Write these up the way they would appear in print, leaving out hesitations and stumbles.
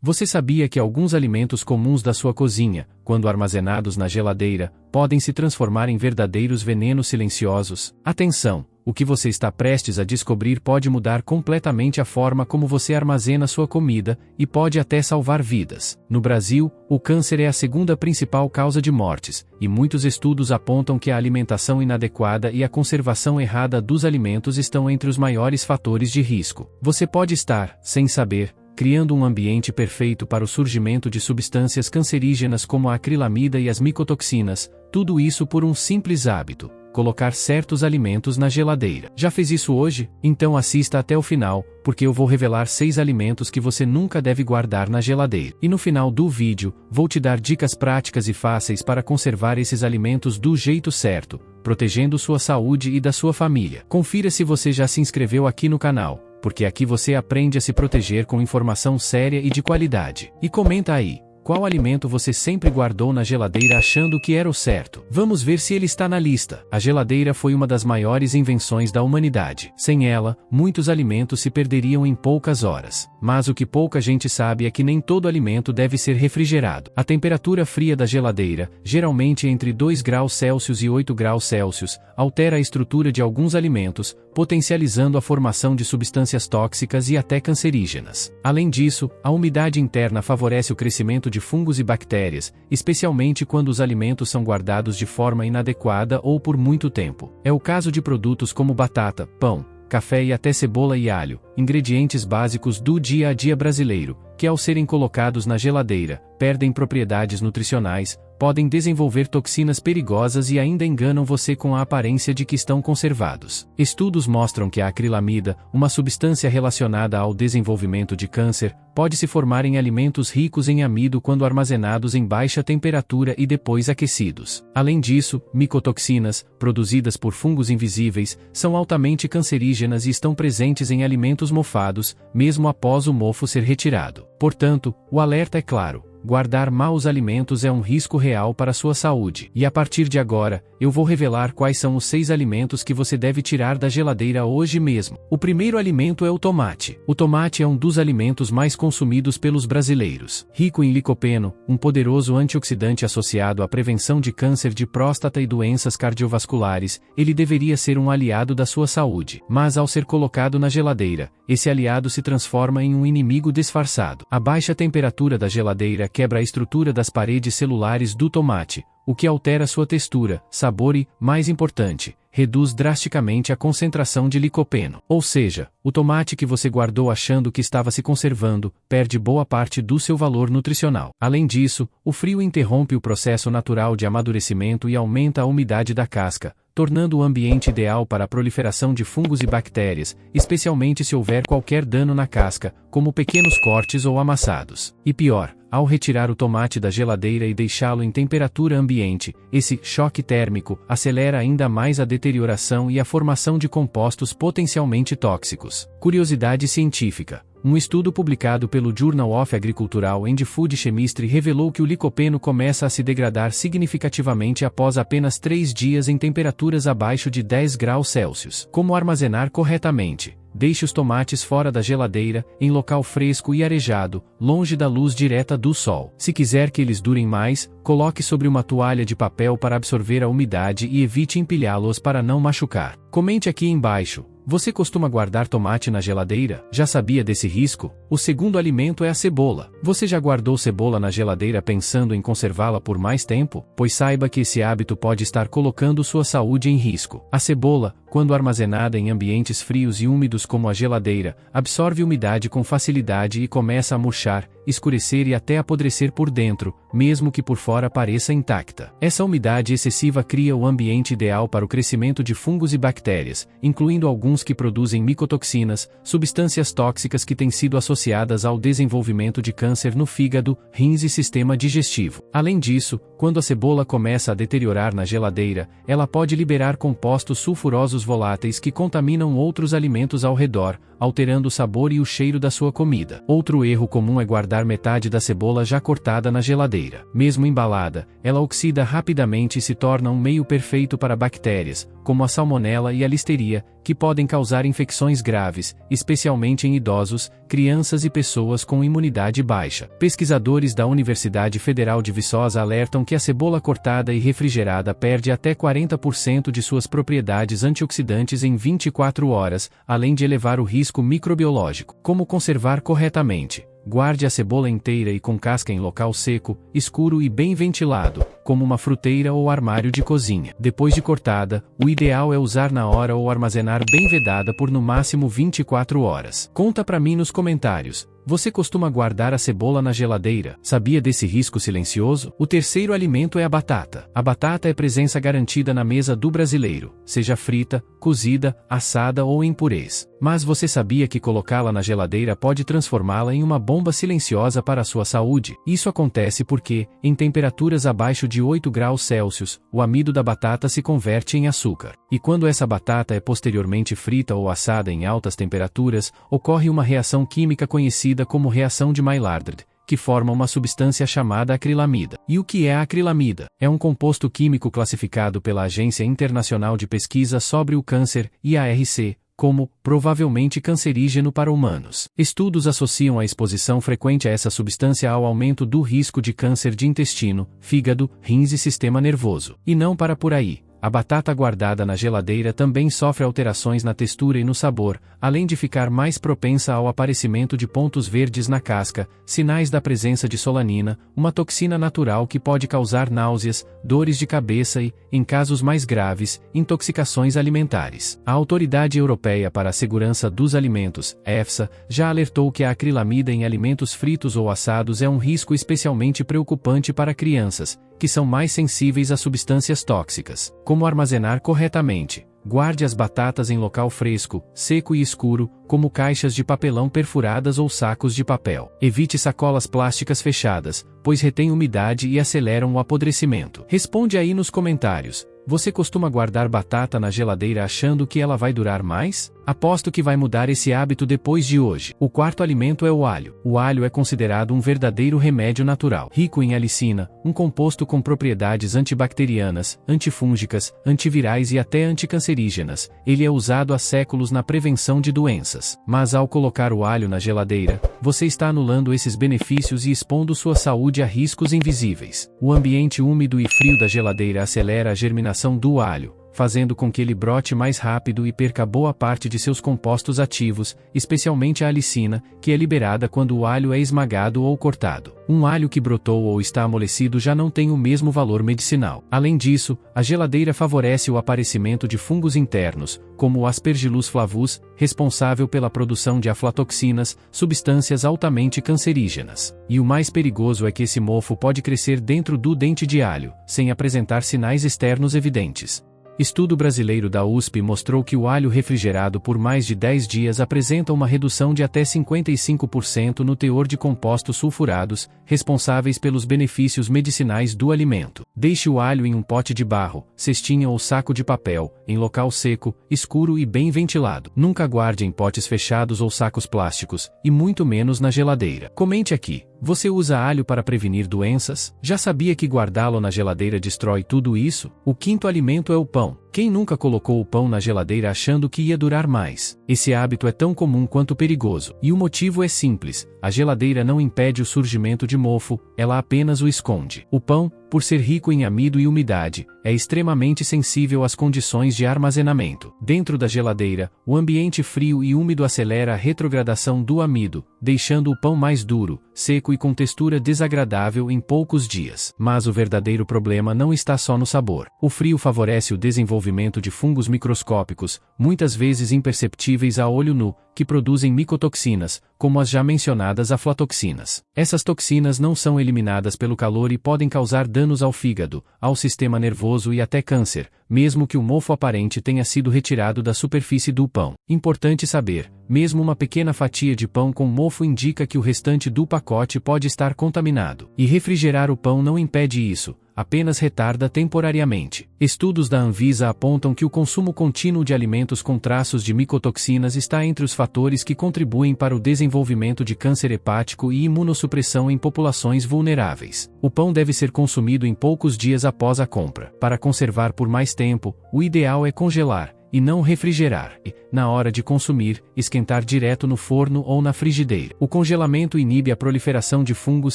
Você sabia que alguns alimentos comuns da sua cozinha, quando armazenados na geladeira, podem se transformar em verdadeiros venenos silenciosos? Atenção! O que você está prestes a descobrir pode mudar completamente a forma como você armazena sua comida, e pode até salvar vidas. No Brasil, o câncer é a segunda principal causa de mortes, e muitos estudos apontam que a alimentação inadequada e a conservação errada dos alimentos estão entre os maiores fatores de risco. Você pode estar, sem saber, criando um ambiente perfeito para o surgimento de substâncias cancerígenas como a acrilamida e as micotoxinas, tudo isso por um simples hábito: colocar certos alimentos na geladeira. Já fez isso hoje? Então assista até o final, porque eu vou revelar 6 alimentos que você nunca deve guardar na geladeira. E no final do vídeo, vou te dar dicas práticas e fáceis para conservar esses alimentos do jeito certo, protegendo sua saúde e da sua família. Confira se você já se inscreveu aqui no canal, porque aqui você aprende a se proteger com informação séria e de qualidade. E comenta aí: qual alimento você sempre guardou na geladeira achando que era o certo? Vamos ver se ele está na lista. A geladeira foi uma das maiores invenções da humanidade. Sem ela, muitos alimentos se perderiam em poucas horas. Mas o que pouca gente sabe é que nem todo alimento deve ser refrigerado. A temperatura fria da geladeira, geralmente entre 2 graus Celsius e 8 graus Celsius, altera a estrutura de alguns alimentos, potencializando a formação de substâncias tóxicas e até cancerígenas. Além disso, a umidade interna favorece o crescimento de fungos e bactérias, especialmente quando os alimentos são guardados de forma inadequada ou por muito tempo. É o caso de produtos como batata, pão, café e até cebola e alho, ingredientes básicos do dia a dia brasileiro, que ao serem colocados na geladeira, perdem propriedades nutricionais, podem desenvolver toxinas perigosas e ainda enganam você com a aparência de que estão conservados. Estudos mostram que a acrilamida, uma substância relacionada ao desenvolvimento de câncer, pode se formar em alimentos ricos em amido quando armazenados em baixa temperatura e depois aquecidos. Além disso, micotoxinas, produzidas por fungos invisíveis, são altamente cancerígenas e estão presentes em alimentos mofados, mesmo após o mofo ser retirado. Portanto, o alerta é claro: guardar maus alimentos é um risco real para a sua saúde. E a partir de agora, eu vou revelar quais são os 6 alimentos que você deve tirar da geladeira hoje mesmo. O primeiro alimento é o tomate. O tomate é um dos alimentos mais consumidos pelos brasileiros. Rico em licopeno, um poderoso antioxidante associado à prevenção de câncer de próstata e doenças cardiovasculares, ele deveria ser um aliado da sua saúde. Mas ao ser colocado na geladeira, esse aliado se transforma em um inimigo disfarçado. A baixa temperatura da geladeira quebra a estrutura das paredes celulares do tomate, o que altera sua textura, sabor e, mais importante, reduz drasticamente a concentração de licopeno. Ou seja, o tomate que você guardou achando que estava se conservando, perde boa parte do seu valor nutricional. Além disso, o frio interrompe o processo natural de amadurecimento e aumenta a umidade da casca, tornando o ambiente ideal para a proliferação de fungos e bactérias, especialmente se houver qualquer dano na casca, como pequenos cortes ou amassados. E pior, ao retirar o tomate da geladeira e deixá-lo em temperatura ambiente, esse choque térmico acelera ainda mais a deterioração e a formação de compostos potencialmente tóxicos. Curiosidade científica: um estudo publicado pelo Journal of Agricultural and Food Chemistry revelou que o licopeno começa a se degradar significativamente após apenas 3 dias em temperaturas abaixo de 10 graus Celsius. Como armazenar corretamente? Deixe os tomates fora da geladeira, em local fresco e arejado, longe da luz direta do sol. Se quiser que eles durem mais, coloque sobre uma toalha de papel para absorver a umidade e evite empilhá-los para não machucar. Comente aqui embaixo: você costuma guardar tomate na geladeira? Já sabia desse risco? O segundo alimento é a cebola. Você já guardou cebola na geladeira pensando em conservá-la por mais tempo? Pois saiba que esse hábito pode estar colocando sua saúde em risco. A cebola, quando armazenada em ambientes frios e úmidos como a geladeira, absorve umidade com facilidade e começa a murchar, escurecer e até apodrecer por dentro, mesmo que por fora pareça intacta. Essa umidade excessiva cria o ambiente ideal para o crescimento de fungos e bactérias, incluindo alguns que produzem micotoxinas, substâncias tóxicas que têm sido associadas ao desenvolvimento de câncer no fígado, rins e sistema digestivo. Além disso, quando a cebola começa a deteriorar na geladeira, ela pode liberar compostos sulfurosos perigosos voláteis que contaminam outros alimentos ao redor, alterando o sabor e o cheiro da sua comida. Outro erro comum é guardar metade da cebola já cortada na geladeira. Mesmo embalada, ela oxida rapidamente e se torna um meio perfeito para bactérias, como a salmonela e a listeria, que podem causar infecções graves, especialmente em idosos, crianças e pessoas com imunidade baixa. Pesquisadores da Universidade Federal de Viçosa alertam que a cebola cortada e refrigerada perde até 40% de suas propriedades antioxidantes em 24 horas, além de elevar o risco microbiológico. Como conservar corretamente? Guarde a cebola inteira e com casca em local seco, escuro e bem ventilado, como uma fruteira ou armário de cozinha. Depois de cortada, o ideal é usar na hora ou armazenar bem vedada por no máximo 24 horas. Conta pra mim nos comentários. Você costuma guardar a cebola na geladeira? Sabia desse risco silencioso? O terceiro alimento é a batata. A batata é presença garantida na mesa do brasileiro, seja frita, cozida, assada ou em purês. Mas você sabia que colocá-la na geladeira pode transformá-la em uma bomba silenciosa para a sua saúde? Isso acontece porque, em temperaturas abaixo de 8 graus Celsius, o amido da batata se converte em açúcar. E quando essa batata é posteriormente frita ou assada em altas temperaturas, ocorre uma reação química conhecida como reação de Maillard, que forma uma substância chamada acrilamida. E o que é a acrilamida? É um composto químico classificado pela Agência Internacional de Pesquisa sobre o Câncer, IARC, como provavelmente cancerígeno para humanos. Estudos associam a exposição frequente a essa substância ao aumento do risco de câncer de intestino, fígado, rins e sistema nervoso. E não para por aí. A batata guardada na geladeira também sofre alterações na textura e no sabor, além de ficar mais propensa ao aparecimento de pontos verdes na casca, sinais da presença de solanina, uma toxina natural que pode causar náuseas, dores de cabeça e, em casos mais graves, intoxicações alimentares. A Autoridade Europeia para a Segurança dos Alimentos, EFSA, já alertou que a acrilamida em alimentos fritos ou assados é um risco especialmente preocupante para crianças, que são mais sensíveis a substâncias tóxicas. Como armazenar corretamente? Guarde as batatas em local fresco, seco e escuro, como caixas de papelão perfuradas ou sacos de papel. Evite sacolas plásticas fechadas, pois retêm umidade e aceleram o apodrecimento. Responde aí nos comentários. Você costuma guardar batata na geladeira achando que ela vai durar mais? Aposto que vai mudar esse hábito depois de hoje. O quarto alimento é o alho. O alho é considerado um verdadeiro remédio natural. Rico em alicina, um composto com propriedades antibacterianas, antifúngicas, antivirais e até anticancerígenas, ele é usado há séculos na prevenção de doenças. Mas ao colocar o alho na geladeira, você está anulando esses benefícios e expondo sua saúde a riscos invisíveis. O ambiente úmido e frio da geladeira acelera a germinação do alho, fazendo com que ele brote mais rápido e perca boa parte de seus compostos ativos, especialmente a alicina, que é liberada quando o alho é esmagado ou cortado. Um alho que brotou ou está amolecido já não tem o mesmo valor medicinal. Além disso, a geladeira favorece o aparecimento de fungos internos, como o Aspergillus flavus, responsável pela produção de aflatoxinas, substâncias altamente cancerígenas. E o mais perigoso é que esse mofo pode crescer dentro do dente de alho, sem apresentar sinais externos evidentes. Estudo brasileiro da USP mostrou que o alho refrigerado por mais de 10 dias apresenta uma redução de até 55% no teor de compostos sulfurados, responsáveis pelos benefícios medicinais do alimento. Deixe o alho em um pote de barro, cestinha ou saco de papel, em local seco, escuro e bem ventilado. Nunca guarde em potes fechados ou sacos plásticos, e muito menos na geladeira. Comente aqui. Você usa alho para prevenir doenças? Já sabia que guardá-lo na geladeira destrói tudo isso? O quinto alimento é o pão. Quem nunca colocou o pão na geladeira achando que ia durar mais? Esse hábito é tão comum quanto perigoso. E o motivo é simples: a geladeira não impede o surgimento de mofo, ela apenas o esconde. O pão, por ser rico em amido e umidade, é extremamente sensível às condições de armazenamento. Dentro da geladeira, o ambiente frio e úmido acelera a retrogradação do amido, deixando o pão mais duro, seco e com textura desagradável em poucos dias. Mas o verdadeiro problema não está só no sabor. O frio favorece o desenvolvimento de fungos microscópicos, muitas vezes imperceptíveis a olho nu, que produzem micotoxinas, como as já mencionadas aflatoxinas. Essas toxinas não são eliminadas pelo calor e podem causar danos ao fígado, ao sistema nervoso e até câncer, mesmo que o mofo aparente tenha sido retirado da superfície do pão. Importante saber, mesmo uma pequena fatia de pão com mofo indica que o restante do pacote pode estar contaminado. E refrigerar o pão não impede isso. apenas retarda temporariamente. Estudos da Anvisa apontam que o consumo contínuo de alimentos com traços de micotoxinas está entre os fatores que contribuem para o desenvolvimento de câncer hepático e imunossupressão em populações vulneráveis. O pão deve ser consumido em poucos dias após a compra. Para conservar por mais tempo, o ideal é congelar, e não refrigerar, e, na hora de consumir, esquentar direto no forno ou na frigideira. O congelamento inibe a proliferação de fungos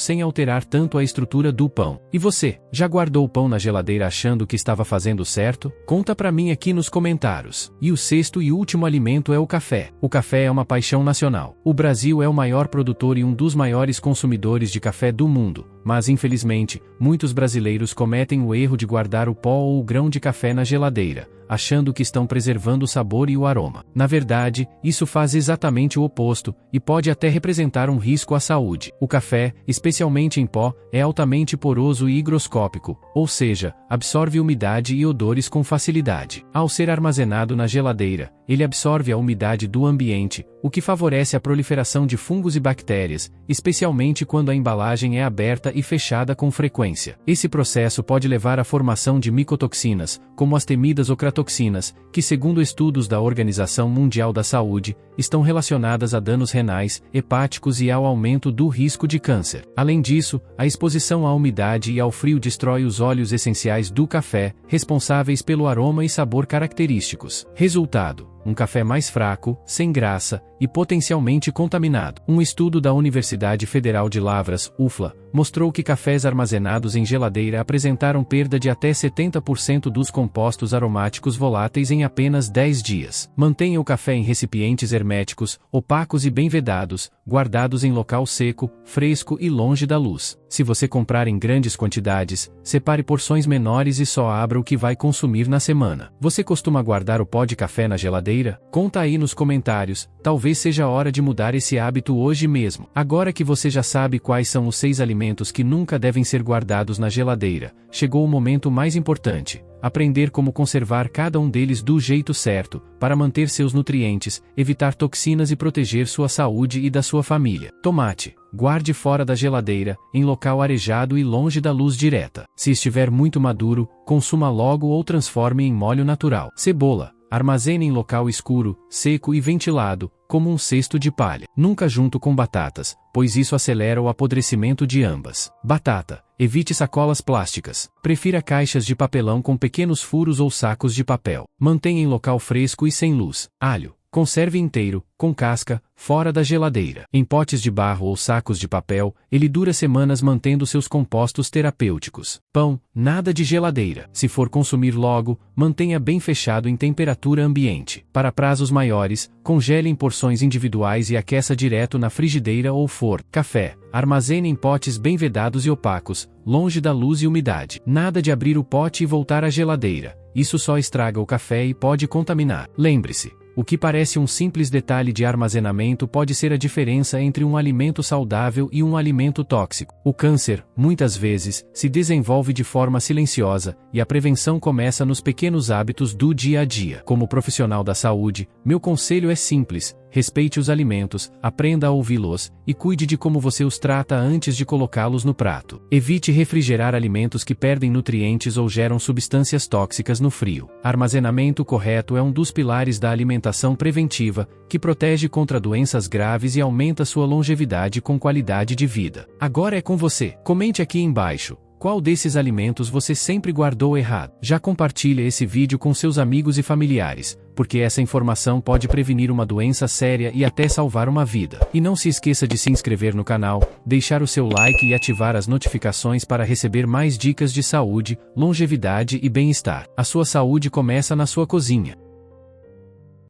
sem alterar tanto a estrutura do pão. E você, já guardou o pão na geladeira achando que estava fazendo certo? Conta pra mim aqui nos comentários. E o sexto e último alimento é o café. O café é uma paixão nacional. O Brasil é o maior produtor e um dos maiores consumidores de café do mundo, mas infelizmente, muitos brasileiros cometem o erro de guardar o pó ou o grão de café na geladeira, achando que estão preservando o sabor e o aroma. Na verdade, isso faz exatamente o oposto, e pode até representar um risco à saúde. O café, especialmente em pó, é altamente poroso e higroscópico, ou seja, absorve umidade e odores com facilidade. Ao ser armazenado na geladeira, ele absorve a umidade do ambiente, o que favorece a proliferação de fungos e bactérias, especialmente quando a embalagem é aberta e fechada com frequência. Esse processo pode levar à formação de micotoxinas, como as temidas ocratoxinas, que, segundo estudos da Organização Mundial da Saúde, estão relacionadas a danos renais, hepáticos e ao aumento do risco de câncer. Além disso, a exposição à umidade e ao frio destrói os óleos essenciais do café, responsáveis pelo aroma e sabor característicos. Resultado: um café mais fraco, sem graça e potencialmente contaminado. Um estudo da Universidade Federal de Lavras, UFLA, mostrou que cafés armazenados em geladeira apresentaram perda de até 70% dos compostos aromáticos voláteis em apenas 10 dias. Mantenha o café em recipientes herméticos, opacos e bem vedados, guardados em local seco, fresco e longe da luz. Se você comprar em grandes quantidades, separe porções menores e só abra o que vai consumir na semana. Você costuma guardar o pó de café na geladeira? Conta aí nos comentários, talvez seja a hora de mudar esse hábito hoje mesmo. Agora que você já sabe quais são os 6 alimentos que nunca devem ser guardados na geladeira, chegou o momento mais importante: aprender como conservar cada um deles do jeito certo, para manter seus nutrientes, evitar toxinas e proteger sua saúde e da sua família. Tomate. Guarde fora da geladeira, em local arejado e longe da luz direta. Se estiver muito maduro, consuma logo ou transforme em molho natural. Cebola. Armazene em local escuro, seco e ventilado, como um cesto de palha. Nunca junto com batatas, pois isso acelera o apodrecimento de ambas. Batata. Evite sacolas plásticas. Prefira caixas de papelão com pequenos furos ou sacos de papel. Mantenha em local fresco e sem luz. Alho. Conserve inteiro, com casca, fora da geladeira. Em potes de barro ou sacos de papel, ele dura semanas mantendo seus compostos terapêuticos. Pão, nada de geladeira. Se for consumir logo, mantenha bem fechado em temperatura ambiente. Para prazos maiores, congele em porções individuais e aqueça direto na frigideira ou forno. Café. Armazene em potes bem vedados e opacos, longe da luz e umidade. Nada de abrir o pote e voltar à geladeira. Isso só estraga o café e pode contaminar. Lembre-se: o que parece um simples detalhe de armazenamento pode ser a diferença entre um alimento saudável e um alimento tóxico. O câncer, muitas vezes, se desenvolve de forma silenciosa, e a prevenção começa nos pequenos hábitos do dia a dia. Como profissional da saúde, meu conselho é simples: respeite os alimentos, aprenda a ouvi-los, e cuide de como você os trata antes de colocá-los no prato. Evite refrigerar alimentos que perdem nutrientes ou geram substâncias tóxicas no frio. Armazenamento correto é um dos pilares da alimentação preventiva, que protege contra doenças graves e aumenta sua longevidade com qualidade de vida. Agora é com você. Comente aqui embaixo: qual desses alimentos você sempre guardou errado? Já compartilha esse vídeo com seus amigos e familiares, porque essa informação pode prevenir uma doença séria e até salvar uma vida. E não se esqueça de se inscrever no canal, deixar o seu like e ativar as notificações para receber mais dicas de saúde, longevidade e bem-estar. A sua saúde começa na sua cozinha.